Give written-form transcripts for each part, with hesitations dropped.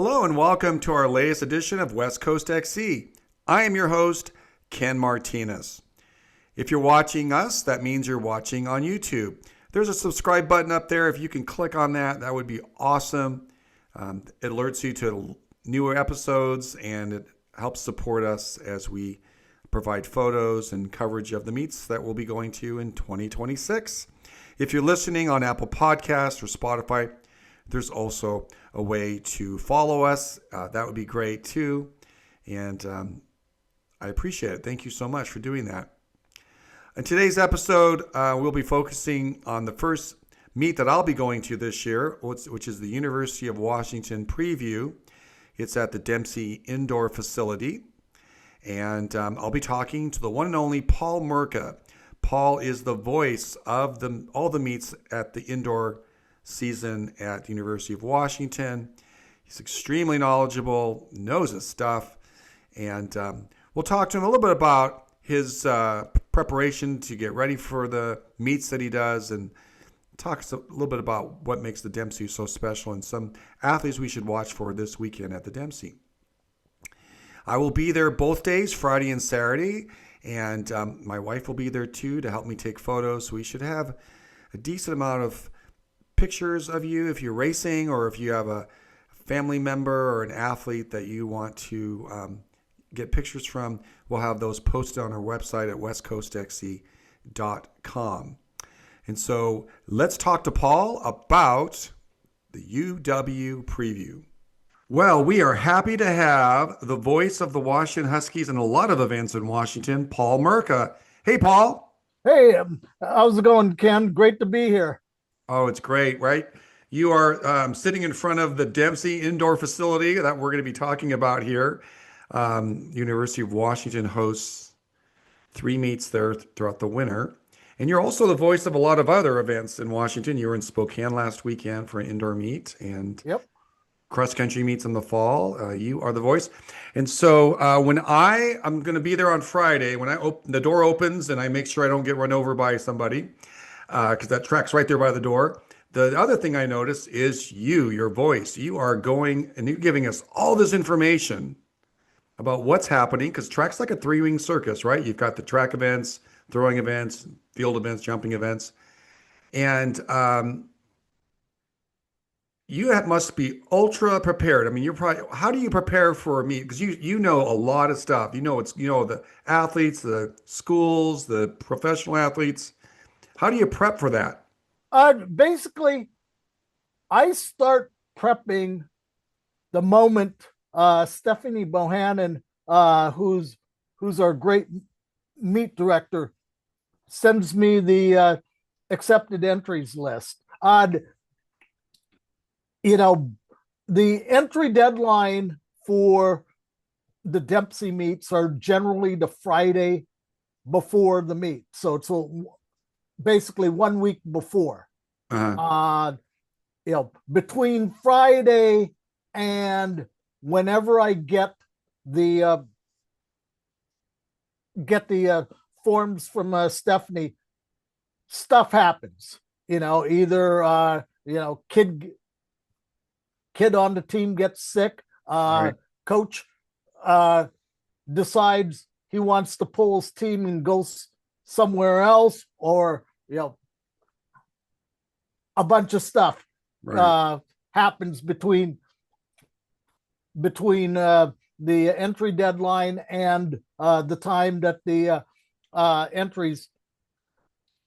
Hello and welcome to our latest edition of West Coast XC. I am your host, Ken Martinez. If you're watching us, that means you're watching on YouTube. There's a subscribe button up there. If you can click on that, that would be awesome. It alerts you to newer episodes and it helps support us as we provide photos and coverage of the meets that we'll be going to in 2026. If you're listening on Apple Podcasts or Spotify, there's also a way to follow us. That would be great too. And I appreciate it. Thank you so much for doing that. In today's episode, we'll be focusing on the first meet that I'll be going to this year, which is the University of Washington Preview. It's at the Dempsey Indoor facility. And I'll be talking to the one and only Paul Merca. Paul is the voice of all the meets at the indoor season at the University of Washington. He's extremely knowledgeable, knows his stuff, and we'll talk to him a little bit about his preparation to get ready for the meets that he does, and talk a little bit about what makes the Dempsey so special and some athletes we should watch for this weekend at the Dempsey. I will be there both days, Friday and Saturday, and my wife will be there too to help me take photos. So we should have a decent amount of pictures of you if you're racing, or if you have a family member or an athlete that you want to get pictures from. We'll have those posted on our website at westcoastxc.com. And so let's talk to Paul about the UW preview. Well, we are happy to have the voice of the Washington Huskies and a lot of events in Washington, Paul Merca. Hey, Paul. Hey, how's it going, Ken? Great to be here. Oh, it's great, right? You are sitting in front of the Dempsey Indoor facility that we're going to be talking about here. University of Washington hosts 3 meets there throughout the winter. And you're also the voice of a lot of other events in Washington. You were in Spokane last weekend for an indoor meet and cross-country meets in the fall. You are the voice. And so when I'm going to be there on Friday, when the door opens and I make sure I don't get run over by somebody, because that track's right there by the door. The other thing I noticed is your voice. You are going and you're giving us all this information about what's happening, because track's like a 3-ring circus, right? You've got the track events, throwing events, field events, jumping events. And you must be ultra prepared. I mean, how do you prepare for a meet? Because you know a lot of stuff. You know the athletes, the schools, the professional athletes. How do you prep for that? Basically, I start prepping the moment Stephanie Bohannon, who's our great meet director, sends me the accepted entries list. The entry deadline for the Dempsey meets are generally the Friday before the meet. So it's basically 1 week before. Between Friday and whenever I get the forms from Stephanie, stuff happens. Either kid on the team gets sick, right. Coach decides he wants to pull his team and go somewhere else, or a bunch of stuff happens between the entry deadline and the time that the entries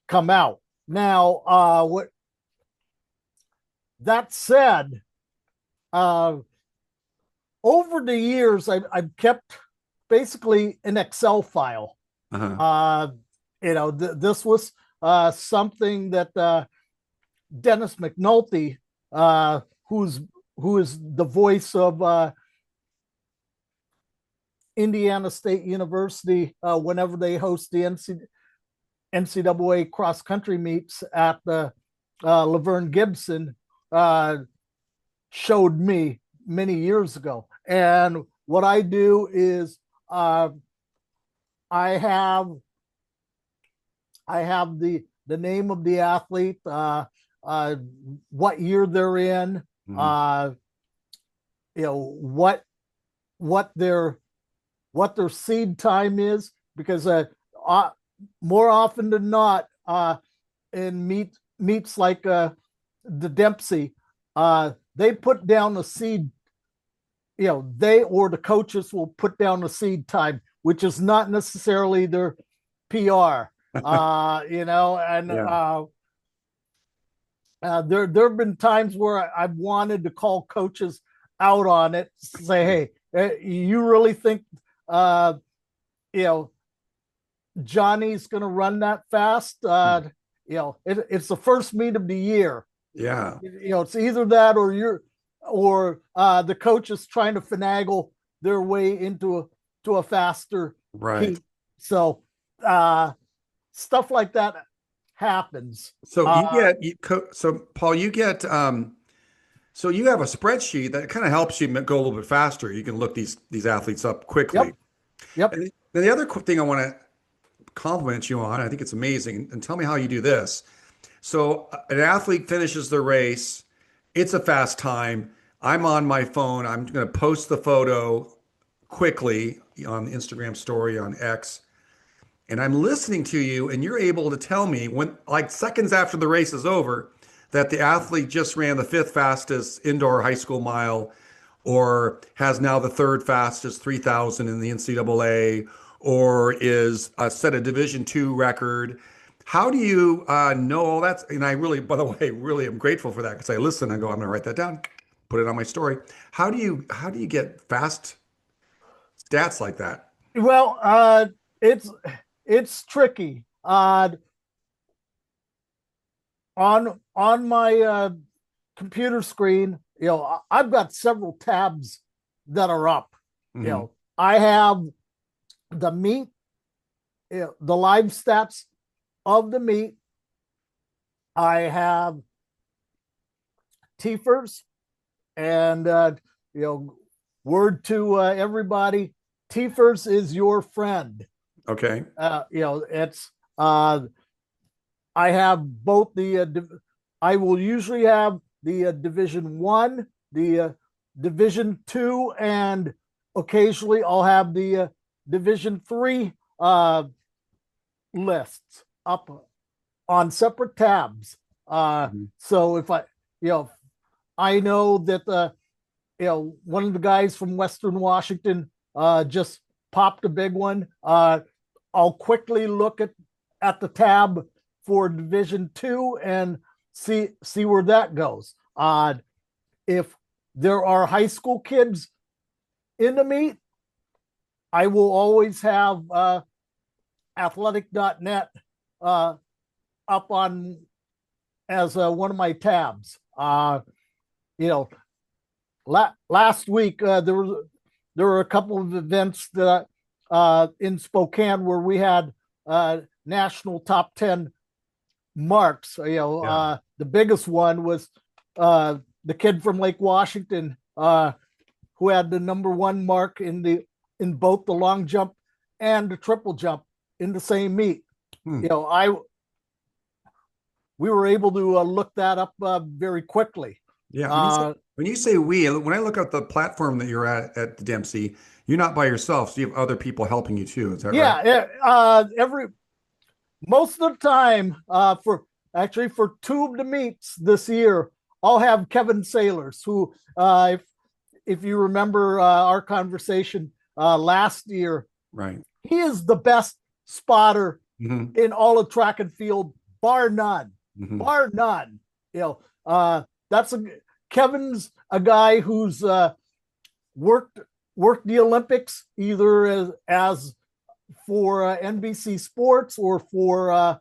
come out. Now, that said, over the years, I've kept basically an Excel file. This was something that Dennis McNulty, who is the voice of Indiana State University, whenever they host the NCAA cross country meets at the Laverne Gibson, showed me many years ago. And what I do is I have the name of the athlete, what year they're in, what their seed time is, because more often than not, in meets like the Dempsey, they put down the seed. They or the coaches will put down the seed time, which is not necessarily their PR. And Yeah. there have been times where I've wanted to call coaches out on it, say, hey, you really think you know Johnny's going to run that fast? It's the first meet of the year. Yeah. It's either that or the coach is trying to finagle their way into a faster Right. heat. So stuff like that happens. So so Paul, so you have a spreadsheet that kind of helps you go a little bit faster. You can look these athletes up quickly. Yep. And then the other thing I want to compliment you on, I think it's amazing, and tell me how you do this. So an athlete finishes the race, it's a fast time. I'm on my phone. I'm going to post the photo quickly on the Instagram story on X, and I'm listening to you, and you're able to tell me when, like seconds after the race is over, that the athlete just ran the fifth fastest indoor high school mile, or has now the third fastest 3,000 in the NCAA, or is set a Division II record. How do you know all that? And I really, by the way, really am grateful for that, because I listen, I go, I'm going to write that down, put it on my story. How do you get fast stats like that? Well, it's tricky. On my computer screen, I've got several tabs that are up. Mhm. I have the meet, the live stats of the meet. I have TFers, and word to everybody, TFers is your friend. Okay. It's I have both I will usually have the Division 1, the Division 2, and occasionally I'll have the Division 3 lists up on separate tabs. Mhm. So if I know that one of the guys from Western Washington just popped a big one, I'll quickly look at the tab for Division 2 and see where that goes. If there are high school kids in the meet, I will always have athletic.net up on as one of my tabs. Last week there were a couple of events that in Spokane where we had national top 10 marks. Yeah. The biggest one was the kid from Lake Washington who had the #1 mark in both the long jump and the triple jump in the same meet. Hmm. We were able to look that up very quickly. Yeah. When you say we, when I look at the platform that you're at the Dempsey, you're not by yourself. So you have other people helping you too. Is that right? Yeah. Most of the time, for 2 of the meets this year, I'll have Kevin Sailors, who, if you remember our conversation last year, Right. he is the best spotter Hmm. in all of track and field, bar none. Hmm. Bar none. That's Kevin's a guy who's worked the Olympics either as for NBC Sports or for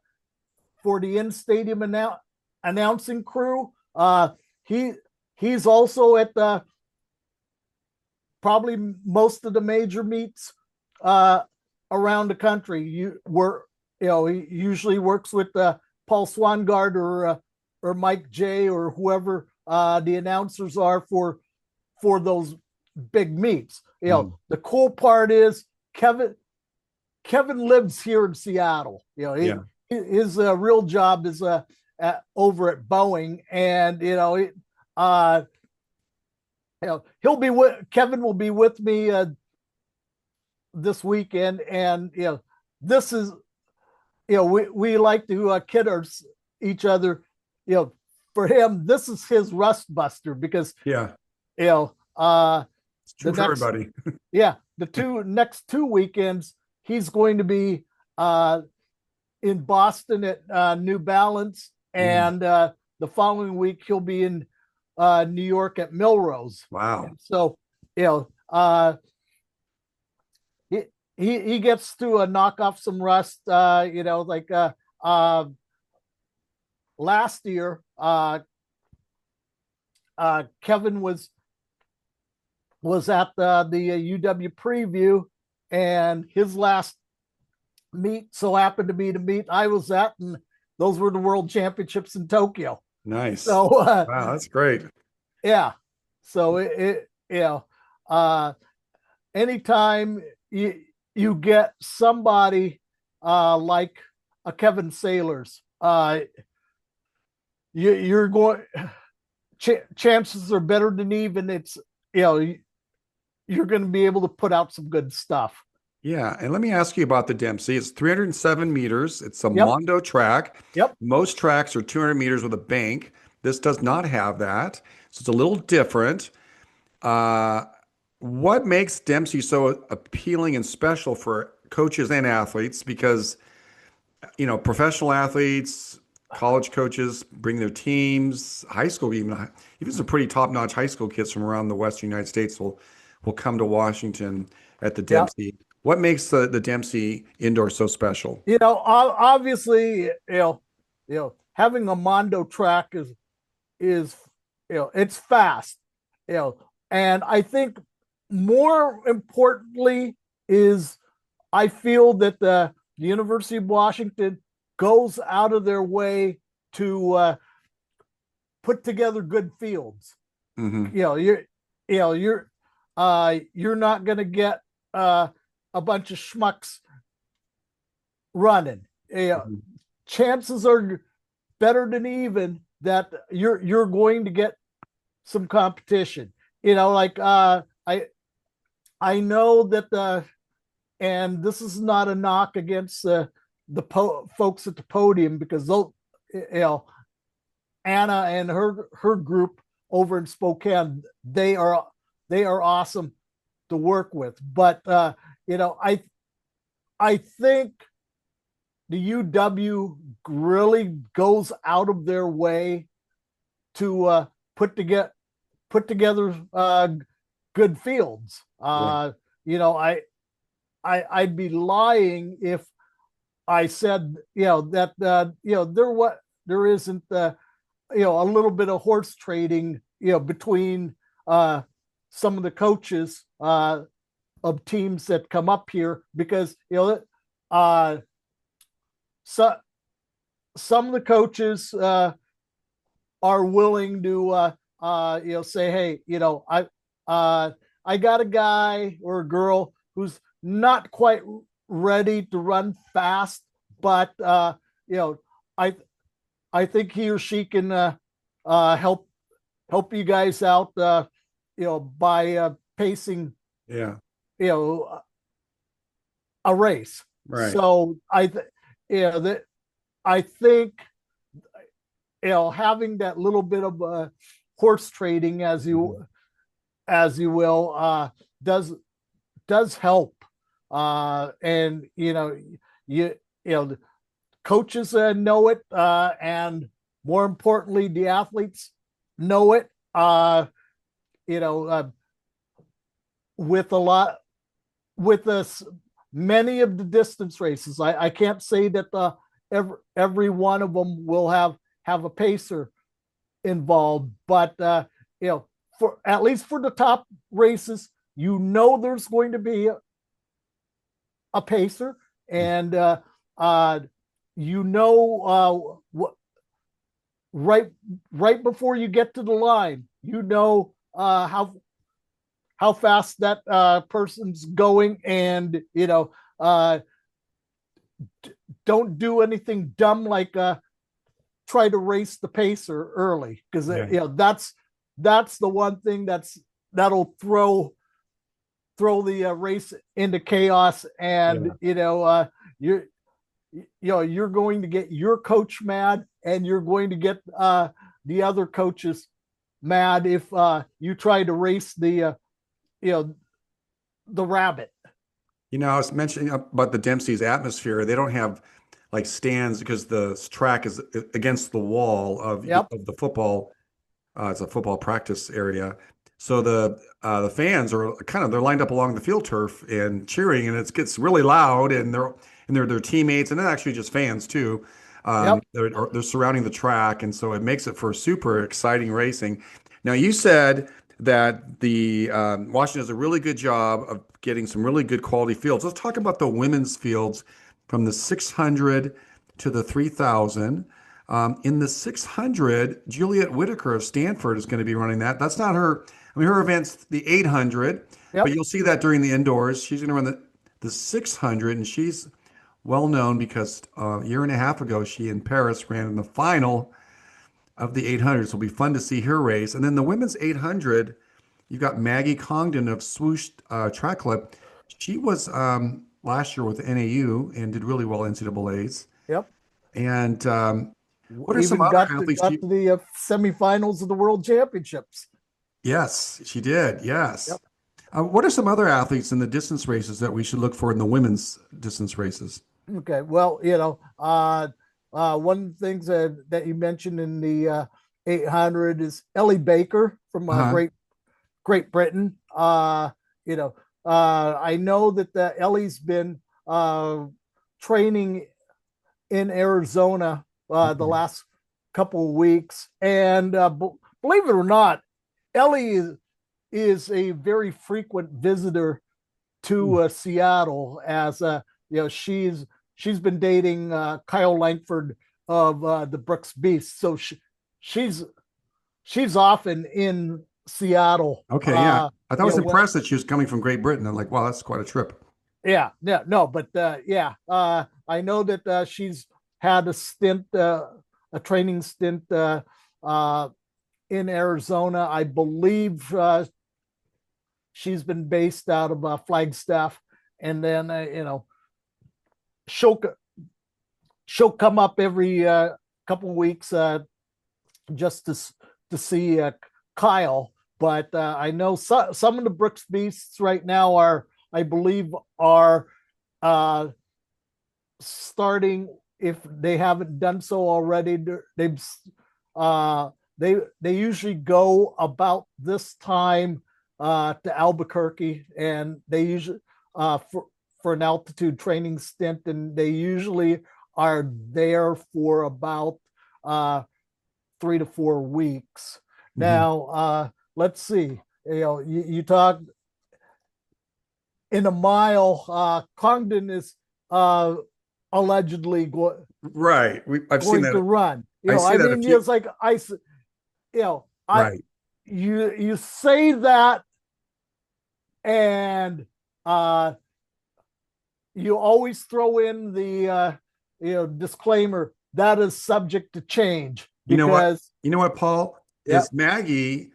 the in-stadium announcing crew. He's also at the probably most of the major meets around the country. He usually works with Paul Swangard or Mike J or whoever the announcers are for those big meets. The cool part is Kevin lives here in Seattle. Yeah. His real job is over at Boeing, and he'll be with Kevin will be with me this weekend, and this is we like to kid each other. For him, this is his rust buster because Yeah, you know it's true the for next everybody. the next 2 weekends he's going to be in Boston at New Balance, Mm, and the following week he'll be in New York at Milrose. wow. And so he, he gets to knock off some rust. Last year, Kevin was at the UW preview, and his last meet so happened to be the meet I was at, and those were the World Championships in Tokyo. Nice. So Wow, that's great. yeah, so anytime you get somebody like a Kevin Sailors, you're going. Chances are better than even. It's you're going to be able to put out some good stuff. Yeah, and let me ask you about the Dempsey. It's 307 meters. It's a Yep. Mondo track. Yep. Most tracks are 200 meters with a bank. This does not have that, so it's a little different. Uh, what makes Dempsey so appealing and special for coaches and athletes? Because, professional athletes, college coaches bring their teams, high school, even some pretty top-notch high school kids from around the Western United States will come to Washington at the Yeah. Dempsey. What makes the Dempsey Indoor so special? Obviously, having a Mondo track is it's fast, and I think more importantly is I feel that the University of Washington goes out of their way to put together good fields. Hmm. You're not going to get a bunch of schmucks running. Hmm. Chances are better than even that you're going to get some competition. I know that and this is not a knock against the folks at the podium, because they'll Anna and her group over in Spokane, they are awesome to work with. But I think the UW really goes out of their way to put together good fields. Yeah. I'd be lying if I said that there isn't a little bit of horse trading between some of the coaches of teams that come up here, because uh, so, some of the coaches are willing to say, hey, I got a guy or a girl who's not quite ready to run fast, but I I think he or she can help you guys out, by pacing, Yeah. you know, a race. Right. So that I think having that little bit of horse trading, as Mhm. you will, does help. And you the coaches know it, and more importantly, the athletes know it. You know, with a lot with us, many of the distance races, I can't say that every one of them will have a pacer involved, but for at least for the top races, there's going to be a pacer, and what right before you get to the line, how fast that person's going, and don't do anything dumb like try to race the pacer early, because Yeah. that's the one thing that's that'll throw the race into chaos, and Yeah. you're you're going to get your coach mad, and you're going to get the other coaches mad if you try to race you know the rabbit. I was mentioning about the Dempsey's atmosphere. They don't have like stands because the track is against the wall Yep. of the football. It's a football practice area. So the fans are they're lined up along the field turf and cheering, and it gets really loud, and they're their teammates, and they're actually just fans too. Yep. They're surrounding the track, and so it makes it for super exciting racing. Now you said that the Washington does a really good job of getting some really good quality fields. Let's talk about the women's fields from the 600 to the 3000. In the 600, Juliet Whitaker of Stanford is going to be running that. That's not her. I mean, her event's the 800, but Yep. you'll see that during the indoors. She's going to run the 600, and she's well known because a year and a half ago, she in Paris ran in the final of the 800. So it'll be fun to see her race. And then the women's 800, you've got Maggie Congdon of Swoosh Track Club. She was last year with NAU and did really well in NCAA's. Yep. And what are some Even other athletes got to the semifinals of the World Championships. Yes, she did. Yes. Yep. What are some other athletes in the distance races that we should look for in the women's distance races? Okay. Well, one of the things that you mentioned in the 800 is Ellie Baker from Uh-huh. Great Britain. I know that Ellie's been training in Arizona the Okay. last couple of weeks, and believe it or not, Ellie is a very frequent visitor Hmm. to Seattle, as she's been dating Kyle Langford of the Brooks Beast, so she's she's often in Seattle. Okay, yeah. I thought I was When impressed that she was coming from Great Britain. I'm like, wow, that's quite a trip. yeah, no, but yeah, I know that she's had a training stint uh, in Arizona. I believe she's been based out of Flagstaff, and then she'll she'll come up every couple of weeks just to see Kyle. But I know some of the Brooks Beasts right now I believe, are uh, starting, if they haven't done so already. Uh, they usually go about this time to Albuquerque, and they usually for an altitude training stint, and they usually are there for about 3 to 4 weeks. Hmm. Now, let's see. You talk in a mile. Congdon is allegedly Right. I've seen going to that. run. I see I that a mean, few. it's like I Right. you say that, and uh, you always throw in the disclaimer that is subject to change, You know what? because You know what, Paul? yeah, Is Maggie,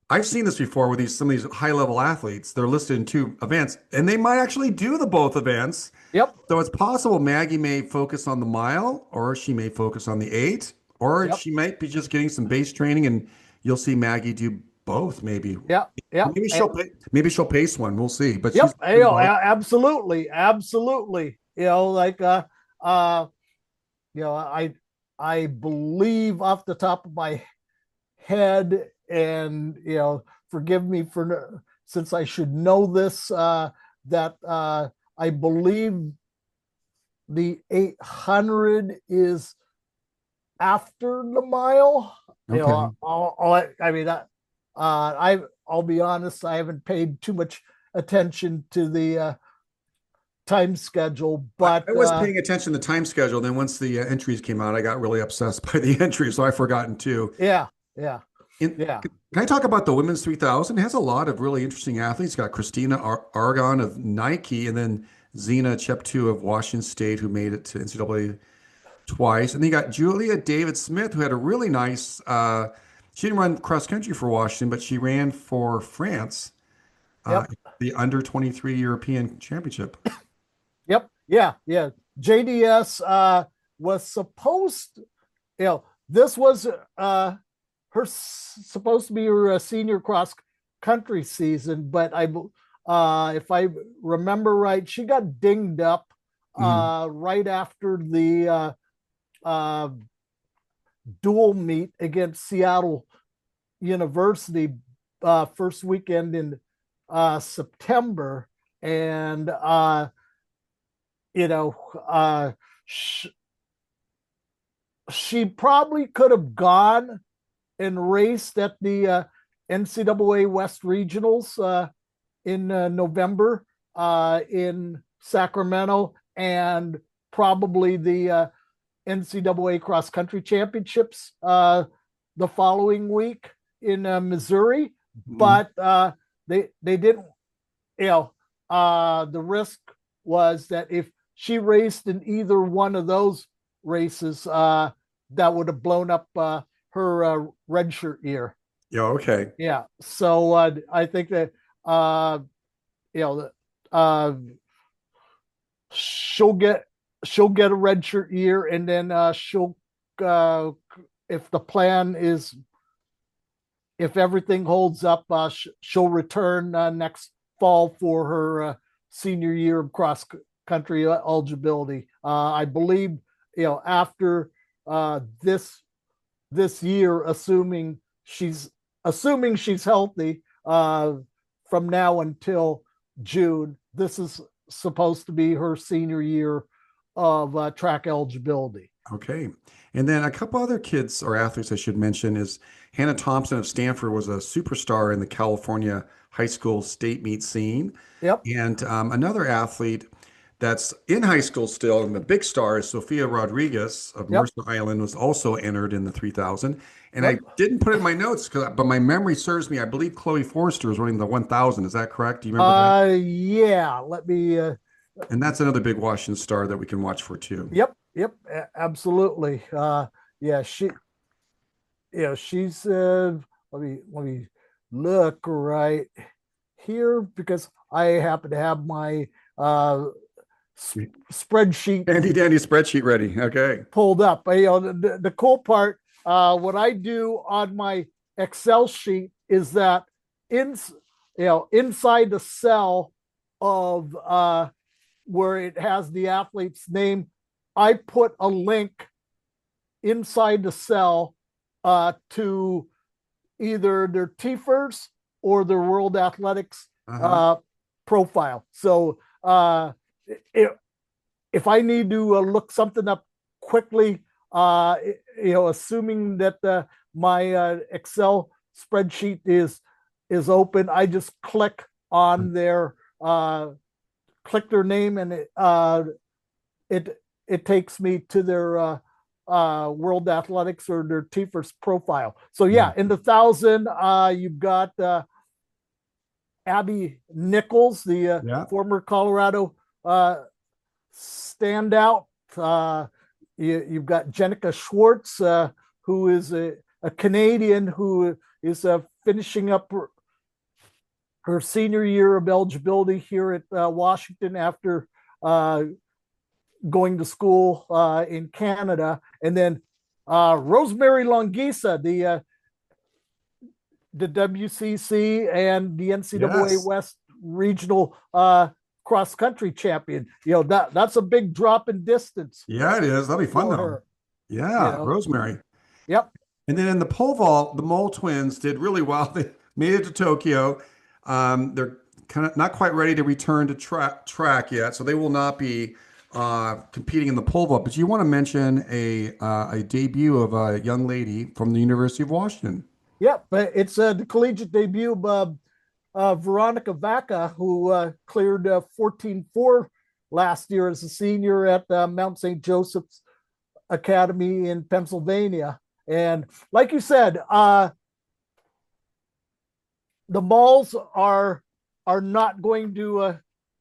I've seen this before with some of these high level athletes. They're listed in two events, and they might actually do the both events. yep, So it's possible Maggie may focus on the mile, or she may focus on the 8, or yep, she might be just getting some base training, and you'll see Maggie do both. Maybe, yep, yep. maybe she'll pace one. We'll see. But she's Yep, doing both. absolutely, absolutely. Like uh, I believe off the top of my head, and forgive me for since I should know this, that I believe the 800 is after the mile. Okay. I mean, I'll be honest, I haven't paid too much attention to the time schedule, I but was paying attention to the time schedule. Then once the entries came out, I got really obsessed by the entries, so I've forgotten too. yeah, yeah, yeah. Can I talk about the women's 3000? It has a lot of really interesting athletes. Got Christina Argon of Nike, and then Zena Cheptu of Washington State, who made it to NCAA twice. And then you got Julia David Smith, who had a really nice She didn't run cross country for Washington, but she ran for France, Yep. the under 23 European Championship. Yep. Yeah. Yeah. JDS was supposed, this was supposed to be her senior cross country season, but if I remember right, she got dinged up Mhm. right after the uh, dual meet against Seattle University first weekend in September, and you know, sh- she probably could have gone and raced at the NCAA West Regionals in November in Sacramento, and probably the NCAA Cross Country Championships the following week in Missouri. Mhm. But they didn't, the risk was that if she raced in either one of those races, that would have blown up her redshirt year. Yeah, okay. Yeah. So I think that you know uh, she'll get she'll get a redshirt year, and then she'll uh, if the plan is if everything holds up, she'll return next fall for her senior year of cross country eligibility. I believe after this year, assuming she's healthy from now until June. This is supposed to be her senior year of track eligibility. Okay. And then a couple other kids or athletes I should mention is Hannah Thompson of Stanford was a superstar in the California high school state meet scene. Yep. And another athlete that's in high school still, and the big star is Sofia Rodriguez of Yep. Mercer Island, was also entered in the 3000. And I Yep. didn't put it in my notes, but my memory serves me. I believe Chloe Forrester is running the 1000. Is that correct? Do you remember that? Yeah. Let me. And that's another big Washington star that we can watch for too. Yep. Yep. Absolutely. Yeah. She's. Let me look right here because I happen to have my spreadsheet Handy dandy spreadsheet ready. Okay. pulled up. The cool part, what I do on my Excel sheet is that inside the cell of where it has the athlete's name, I put a link inside the cell to either their TFERS or their World Athletics Uh-huh. profile. So if, if I need to look something up quickly, assuming that my Excel spreadsheet is open, I just click on click their name, and it takes me to their World Athletics or their TFERS profile. So yeah, in the 1000, you've got Abby Nichols, the Yeah. former Colorado standout. You've got Jenica Schwartz, who is a Canadian who is finishing up her senior year of eligibility here at Washington after going to school in Canada. And then Rosemary Longisa, the WCC and the NCAA Yes. West regional cross country champion. That's a big drop in distance Yeah, it is. That'll be fun for though. her. You Yeah, know, Rosemary. yep, And then in the pole vault, the Mole twins did really well. They made it to Tokyo. They're kind of not quite ready to return to track yet, so they will not be competing in the pole vault. But you want to mention a debut of a young lady from the University of Washington. yep. But it's the collegiate debut of Veronica Vaca, who cleared 14.4 last year as a senior at Mount St. Joseph's Academy in Pennsylvania. And like you said, the malls are not going to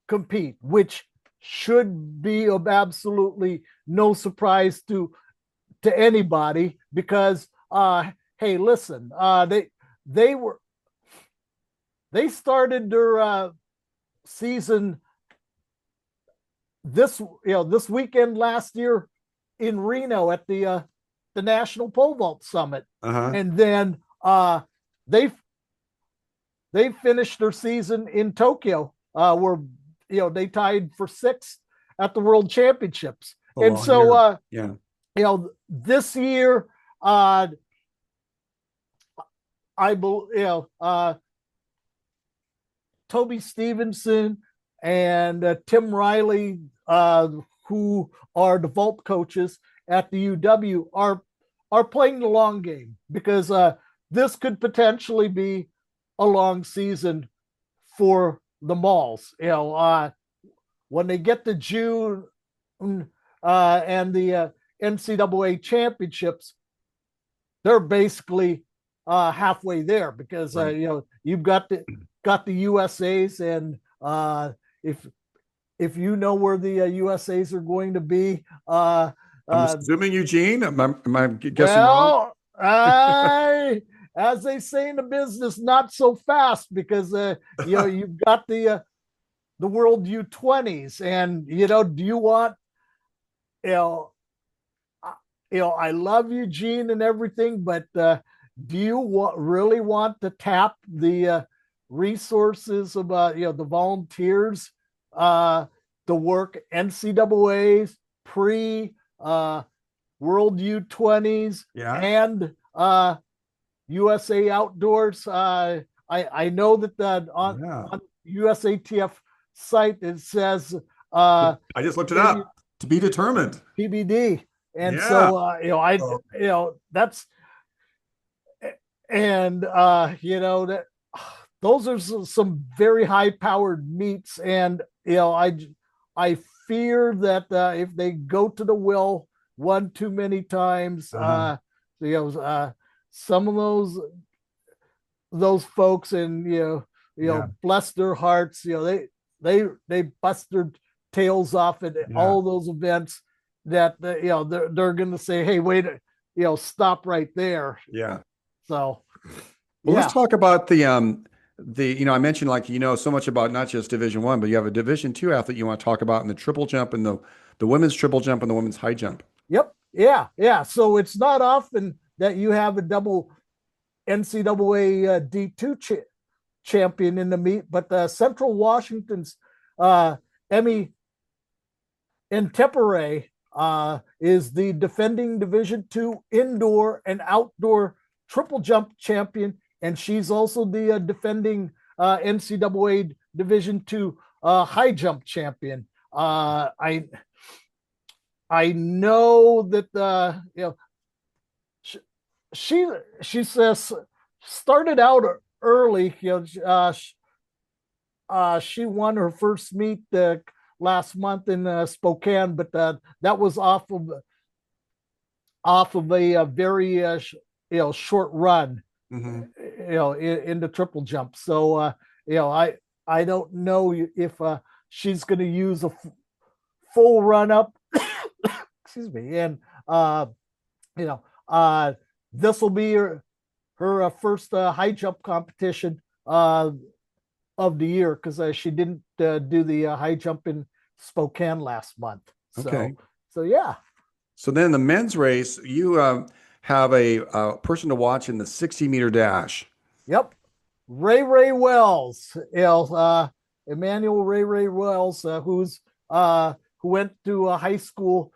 compete, which should be of absolutely no surprise to anybody, because hey, listen, they were they started their season this weekend last year in Reno at the National Pole Vault Summit, Uh-huh. and then they they finished their season in Tokyo, where they tied for sixth at the World Championships. A And long so year. Yeah. this year, I believe Toby Stevenson and Tim Riley, who are the vault coaches at the UW, are playing the long game, because this could potentially be a long season for the Malls. When they get to June and the NCAA championships, they're basically halfway there, because Right. you've got the USA's, and if you know where the USA's are going to be, I'm assuming Eugene. Am I guessing wrong? well, as they say in the business, not so fast, because you've got the World U20s, and do you want you know I love Eugene and everything, but do you really want to tap the resources of the volunteers to work NCAA's pre World U20s Yeah. and USA Outdoors? I know that on USATF site it says I just looked it up. To be determined. PBD, and Yeah. so that's, and that those are some very high powered meets, and I fear that if they go to the well one too many times, some of those folks, and bless their hearts, they bust their tails off at all those events, that they're going to say, hey, wait, stop right there. Yeah. So well, let's talk about the I mentioned, like, so much about not just Division I, but you have a Division II athlete you want to talk about in the triple jump, and the women's triple jump and the women's high jump. Yep. Yeah. So it's not often that you have a double NCAA D2 champion in the meet, but Central Washington's Emmy Intempore is the defending Division II indoor and outdoor triple jump champion, and she's also the defending NCAA Division II high jump champion. I know that she says started out early. She won her first meet last month in Spokane, but that was off of a very short run, Mm-hmm. in the triple jump. So I don't know if she's going to use a full run up. Excuse me, and this will be her first high jump competition of the year, because she didn't do the high jump in Spokane last month. Okay. So yeah. So then the men's race, you have a person to watch in the 60-meter dash. Yep. Ray Wells, Emmanuel Ray Wells, who went to a high school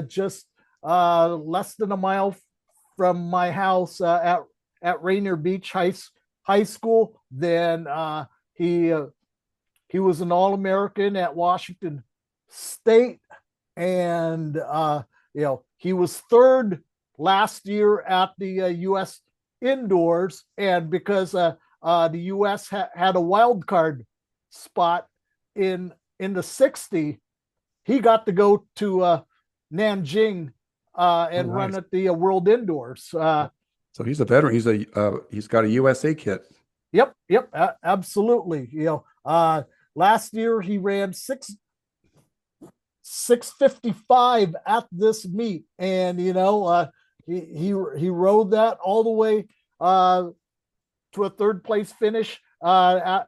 just less than a mile from my house at Rainier Beach High School. Then he was an All-American at Washington State, and he was third last year at the U.S. Indoors, and because the U.S. had a wild card spot in the 60, he got to go to Nanjing and run at the World Indoors. So he's a veteran. He's got a USA kit. Yep, absolutely. Last year he ran 6:55 at this meet, and he rode that all the way to a third place finish at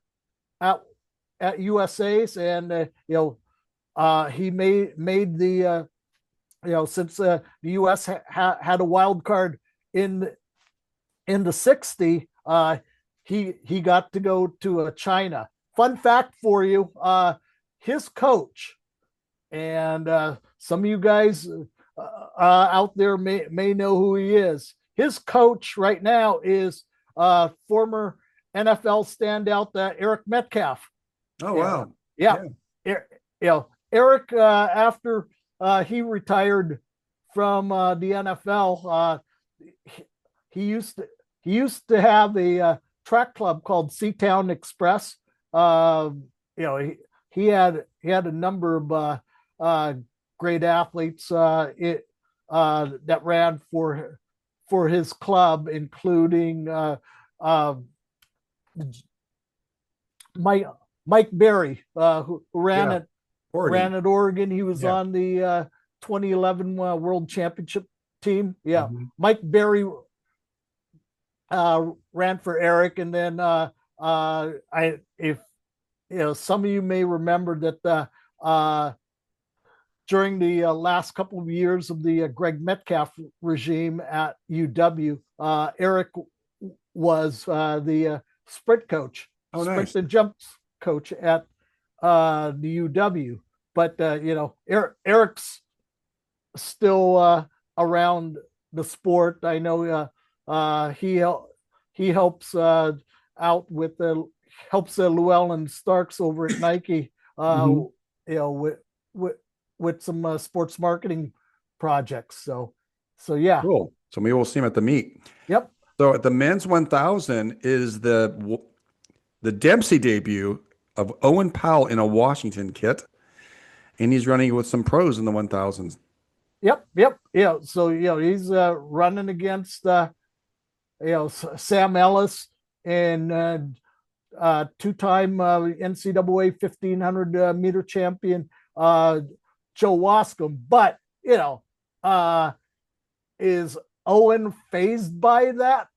at USA's, and he made the since the U.S. had a wild card in the 60, he got to go to China. Fun fact for you, his coach, and some of you guys out there may know who he is. His coach right now is former NFL standout Eric Metcalf. Oh, wow. Yeah. Eric, after he retired from the NFL, he used to have a track club called Seatown Express. He had a number of great athletes that ran for his club, including Mike Berry, who ran at Oregon. He was on the 2011 World Championship team. Yeah, Mike Berry ran for Eric, and then if some of you may remember that during the last couple of years of the Greg Metcalf regime at UW, Eric was the sprint coach, sprint and jumps coach at the UW. But Eric's still around the sport. I know he helps out with helps Llewellyn Starks over at Nike, with some sports marketing projects. So yeah. Cool. So maybe we'll see him at the meet. Yep. So at the men's 1000 is the Dempsey debut of Owen Powell in a Washington kit, and he's running with some pros in the 1000s. Yep. Yeah. So he's running against Sam Ellis and two-time NCAA 1500 meter champion Joe Wascom. But is Owen fazed by that?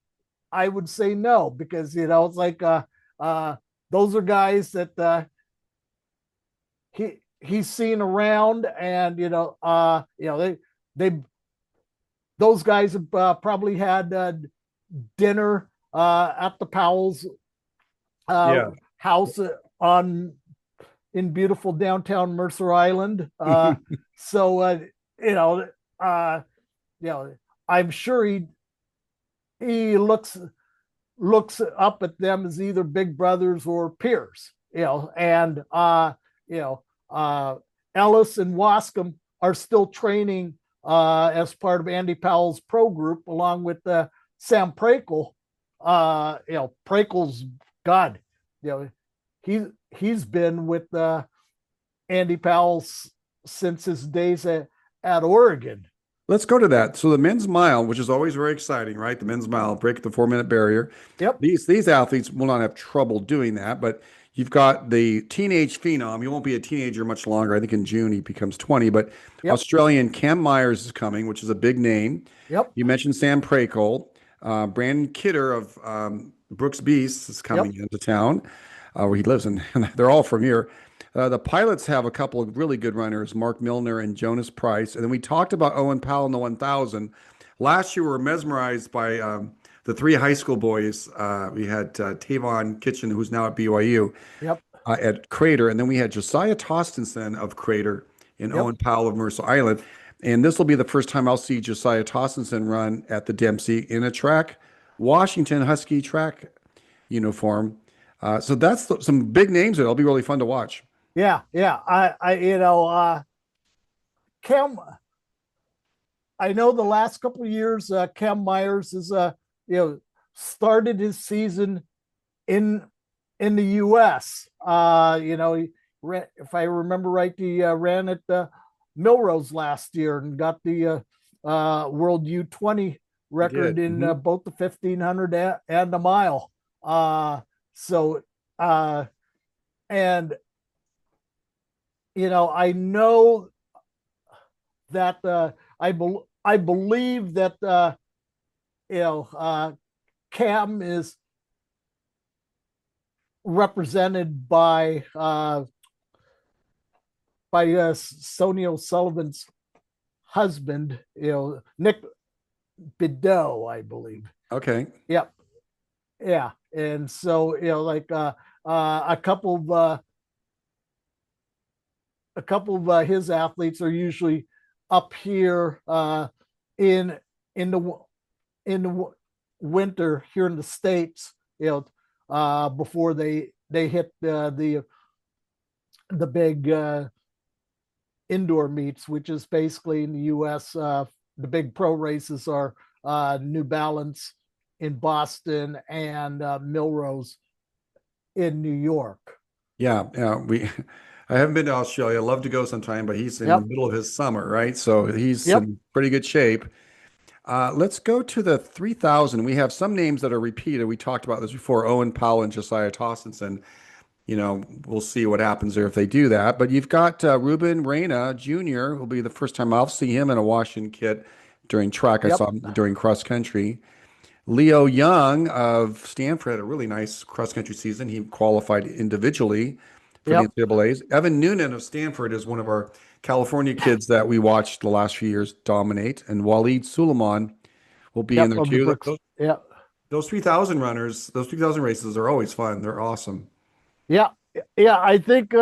I would say no, because it's like those are guys that he's seen around, and they those guys have probably had dinner at the Powell's house in beautiful downtown Mercer Island. So I'm sure he looks up at them as either big brothers or peers. And Ellis and Wascom are still training as part of Andy Powell's pro group, along with Sam Prakel. Prakel's God, he's been with Andy Powell since his days at Oregon. Let's go to that. So the men's mile, which is always very exciting, right? The men's mile, break the 4-minute barrier. Yep. These athletes will not have trouble doing that, but you've got the teenage phenom. He won't be a teenager much longer. I think in June he becomes 20, but Australian Cam Myers is coming, which is a big name. Yep. You mentioned Sam Prakel. Brandon Kidder of Brooks Beasts is coming into town, where he lives, and they're all from here. The pilots have a couple of really good runners, Mark Milner and Jonas Price. And then we talked about Owen Powell in the 1000. Last year, we were mesmerized by the three high school boys. We had Tavon Kitchen, who's now at BYU, at Crater. And then we had Josiah Tostenson of Crater and Owen Powell of Mercer Island. And this will be the first time I'll see Josiah Tostenson run at the Dempsey in a Washington Husky track uniform. So that's some big names. It'll be really fun to watch. Yeah. Cam, I know the last couple of years, Cam Myers has, started his season in the U.S. If I remember right, he ran at Milrose last year and got the World U20 record in both the 1500 and the mile. I know that I believe that you know Cam is represented by Sonia O'Sullivan's husband, Nick Bideau, I believe. Okay. Yep. Yeah. And so, like a couple of his athletes are usually up here in in the in the winter here in the States, before they hit the big indoor meets, which is basically in the US. The big pro races are New Balance in Boston and Milrose in New York. Yeah, yeah. I haven't been to Australia. I'd love to go sometime, but he's in the Yep. middle of his summer, right? So he's Yep. in pretty good shape. Let's go to the 3000. We have some names that are repeated. We talked about this before. Owen Powell and Josiah Tossinson. We'll see what happens there if they do that. But you've got Ruben Reyna Jr. will be the first time I'll see him in a Washington kit during track. I Yep. saw him during cross country. Leo Young of Stanford had a really nice cross country season. He qualified individually for the Yep. NCAA's. Evan Noonan of Stanford is one of our California kids that we watched the last few years dominate. And Waleed Suleiman will be in Yep. there Of the too. Brooks. Yeah. Those 3,000 runners, those 3,000 races are always fun. They're awesome. Yeah. Yeah. I think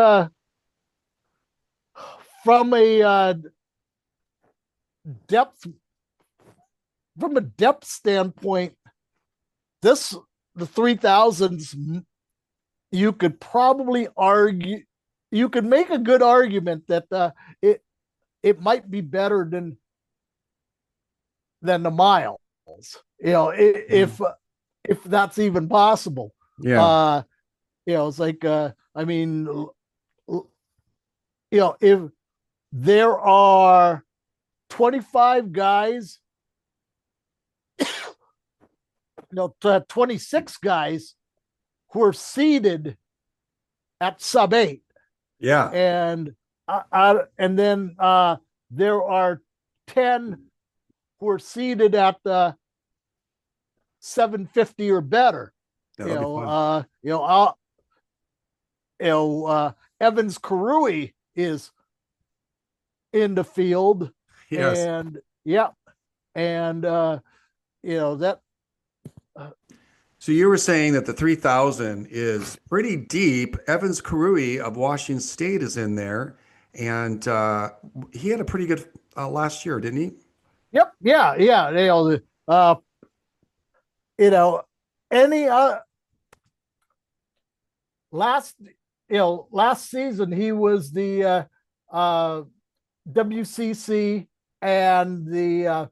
from a depth standpoint, this the 3000s, you could probably argue, you could make a good argument that it might be better than the miles, if that's even possible. Yeah. It's like I mean, if there are 25 guys, 26 guys who are seated at sub 8, Yeah. and then there are 10 who are seated at the 750 or better. That'll be fun. Evans Karui is in the field, Yes. and yeah, and that. So you were saying that the 3,000 is pretty deep. Evans Karui of Washington State is in there, and he had a pretty good last year, didn't he? Yep, yeah, yeah. Uh, any last last season he was the WCC and the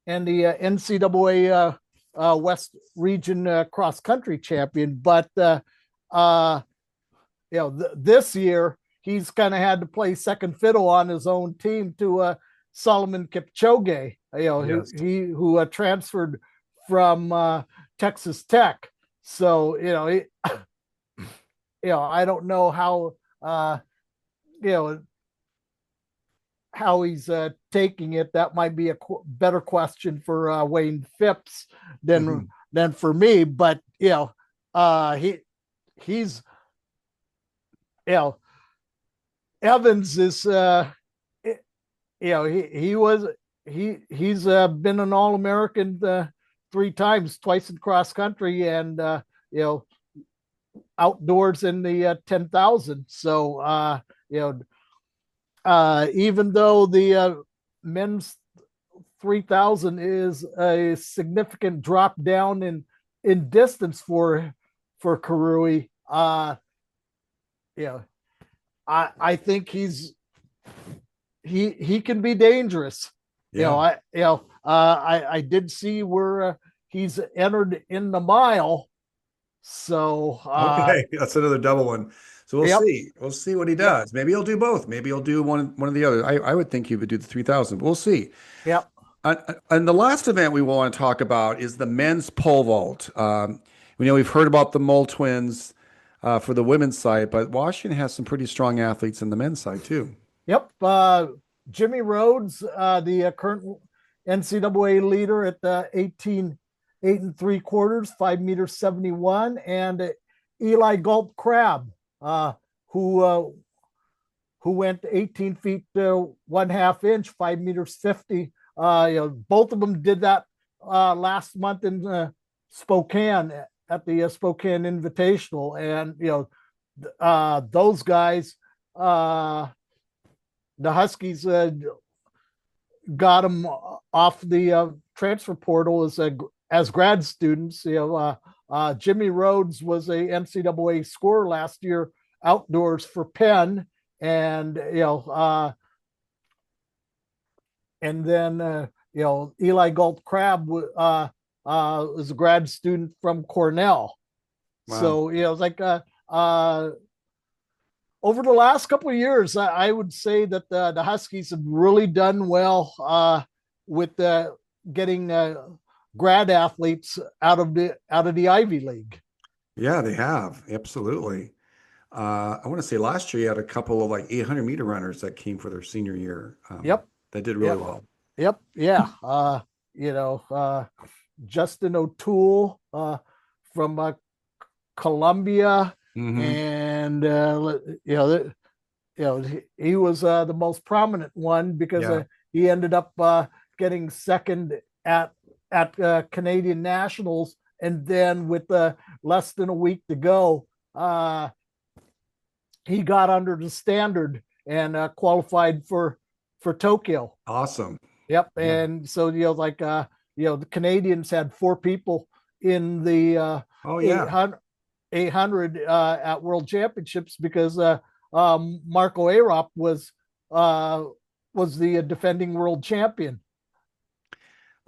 NCAA West Region cross country champion, but this year he's kind of had to play second fiddle on his own team to Solomon Kipchoge, Yes. who transferred from Texas Tech. So I don't know how how he's taking it. That might be a better question for Wayne Phipps than for me. But he's Evans is he's been an All-American 3 times, twice in cross country, and outdoors in the 10,000. So even though the men's 3,000 is a significant drop down in distance for Karui, I think he can be dangerous. Yeah. I did see where he's entered in the mile. So Okay, that's another double one. So we'll yep, see. We'll see what he yep, does. Maybe he'll do both. Maybe he'll do one of the other. I would think he would do the 3,000. But we'll see. yep, And the last event we want to talk about is the men's pole vault. We know we've heard about the Mole twins for the women's side, but Washington has some pretty strong athletes in the men's side too. yep. Jimmy Rhodes, the current NCAA leader at the 18, 8 3/4, 5 meters 71, and Eli Gulp Crab, who went 18 feet 1/2 inch, 5 meters 50. Both of them did that last month in Spokane at the Spokane Invitational, and those guys, the Huskies got them off the transfer portal as grad students. Jimmy Rhodes was a NCAA scorer last year outdoors for Penn, and then Eli Galt Crab was a grad student from Cornell. Wow. So it's like over the last couple of years, I would say that the Huskies have really done well with getting grad athletes out of the Ivy League. Yeah, they have. Absolutely. I want to say last year you had a couple of like 800-meter runners that came for their senior year. Yep. That did really Yep. well. Yep. Yeah. Justin O'Toole from Columbia, Mhm. and he was the most prominent one because Yeah. he ended up getting second at Canadian Nationals, and then with less than a week to go, he got under the standard and qualified for Tokyo. Awesome. Yep. Yeah. And so the Canadians had 4 people in the Oh yeah. 800 at World Championships because Marco Arop was the defending world champion.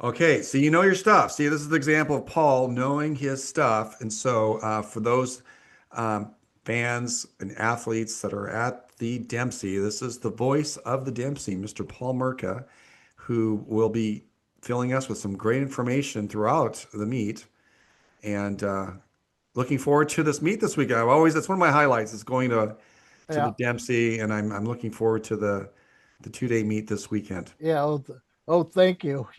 Okay, so you know your stuff. See, this is the example of Paul knowing his stuff. And so, for those um, fans and athletes that are at the Dempsey, this is the voice of the Dempsey, Mr. Paul Merca, who will be filling us with some great information throughout the meet. And looking forward to this meet this weekend. That's one of my highlights is going to the Yeah. Dempsey, and I'm looking forward to the 2-day meet this weekend. Yeah. Thank you.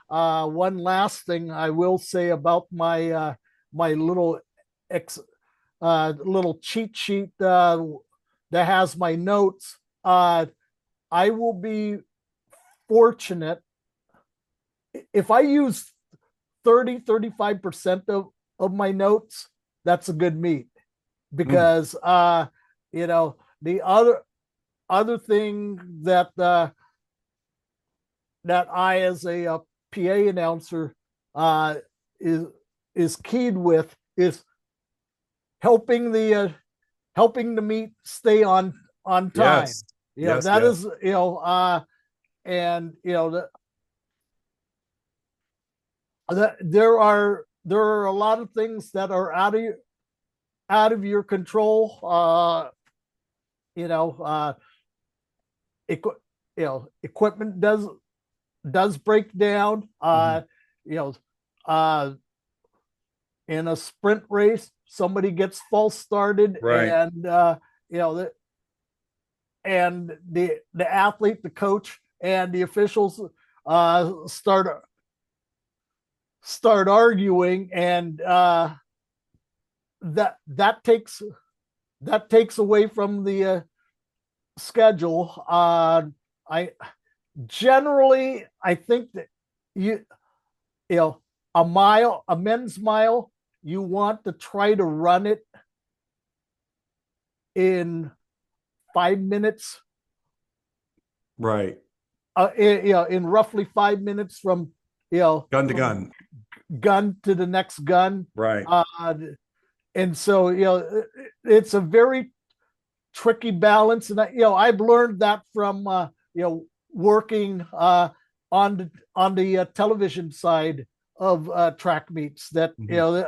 One last thing I will say about my my little little cheat sheet that has my notes. I will be fortunate if I use 35% of my notes. That's a good meet, because the other thing that I, as a PA announcer, is keyed with is helping the meet stay on time. Yes. Yes, That yes. is and there are a lot of things that are out of your control. Equipment does break down. In a sprint race, somebody gets false started, Right. and the athlete, the coach, and the officials start arguing, and that takes away from the schedule. I think that a men's mile, you want to try to run it in 5 minutes. Right. In roughly 5 minutes from Gun to gun. gun to the next gun. Right. And so it's a very tricky balance, and I've learned that from working on the television side of track meets, that you're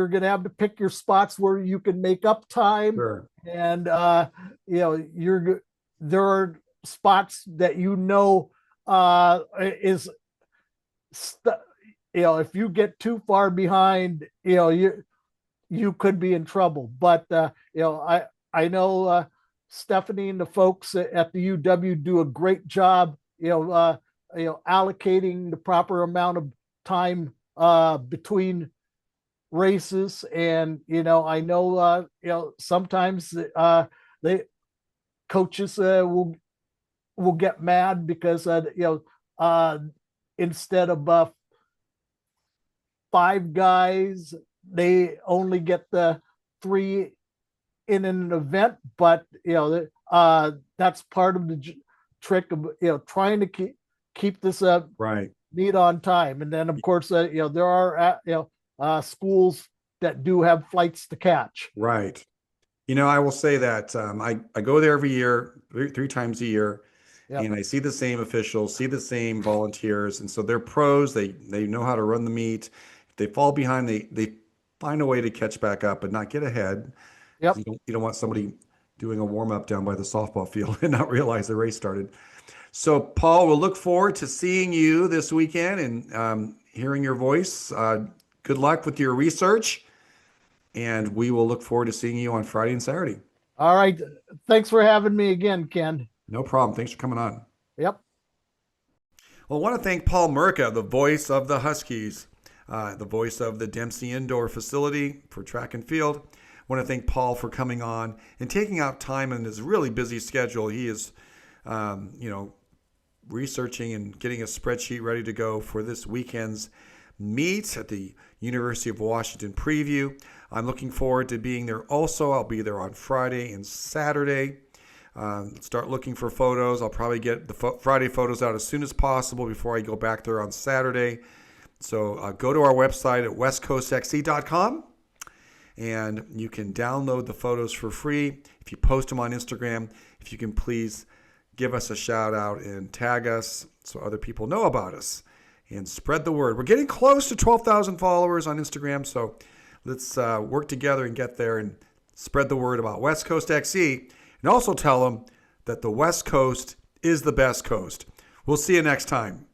going to have to pick your spots where you can make up time. Sure. And there are spots that is if you get too far behind, you could be in trouble. But I know Stephanie and the folks at the UW do a great job, allocating the proper amount of time between races. And I know sometimes they coaches will get mad because instead of five guys, they only get the three in an event. But that's part of the trick of trying to keep this Right. meet on time. And then of course there are schools that do have flights to catch. Right. I will say that I go there every year, three times a year, Yep. and I see the same officials, see the same volunteers, and so they're pros. They know how to run the meet. If they fall behind, they find a way to catch back up and not get ahead. Yep. You don't want somebody doing a warm up down by the softball field and not realize the race started. So, Paul, we'll look forward to seeing you this weekend and hearing your voice. Good luck with your research, and we will look forward to seeing you on Friday and Saturday. All right. Thanks for having me again, Ken. No problem. Thanks for coming on. Yep. Well, I want to thank Paul Merca, the voice of the Huskies, the voice of the Dempsey Indoor facility for track and field. I want to thank Paul for coming on and taking out time in his really busy schedule. He is, researching and getting a spreadsheet ready to go for this weekend's meet at the University of Washington preview. I'm looking forward to being there also. I'll be there on Friday and Saturday. Start looking for photos. I'll probably get the Friday photos out as soon as possible before I go back there on Saturday. So go to our website at westcoastxc.com and you can download the photos for free. If you post them on Instagram, if you can please give us a shout out and tag us so other people know about us and spread the word. We're getting close to 12,000 followers on Instagram, so let's work together and get there and spread the word about West Coast XC, and also tell them that the West Coast is the best coast. We'll see you next time.